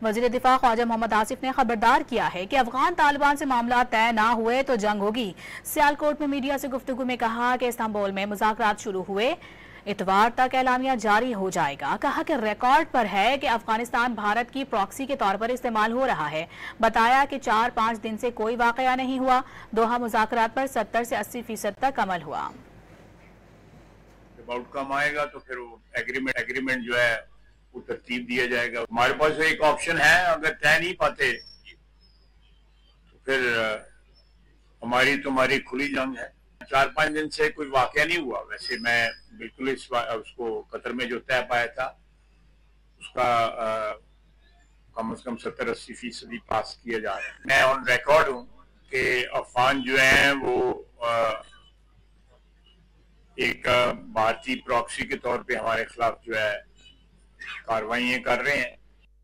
वज़ीर दिफा ख्वाजा मोहम्मद आसिफ ने खबरदार किया है कि अफगान तालिबान से मामला तय ना हुए तो जंग होगी। सियालकोट में मीडिया से गुफ्तगू में कहा कि इस्तांबुल में मुज़ाकरात शुरू हुए, इतवार तक एलामिया जारी हो जाएगा। कहा कि रिकॉर्ड पर है कि अफगानिस्तान भारत की प्रॉक्सी के तौर पर इस्तेमाल हो रहा है। बताया कि 4-5 दिन से कोई वाकया नहीं हुआ। दोहा मुज़ाकरात पर 70 से 80% तक अमल हुआ। जब आउटकम आएगा तो फिर वो एग्रीमेंट जो है वो तरतीब दिया जाएगा। हमारे पास एक ऑप्शन है, अगर तय नहीं पाते तो फिर हमारी तुम्हारी खुली जंग है। 4-5 दिन से कोई वाकया नहीं हुआ। वैसे मैं बिल्कुल उसको कतर में जो तय पाया था उसका कम से कम 70-80% पास किया जा रहा है। मैं ऑन रिकॉर्ड हूँ कि अफगान जो है वो एक भारतीय प्रॉक्सी के तौर पे हमारे खिलाफ जो है कार्रवाइयां कर रहे हैं।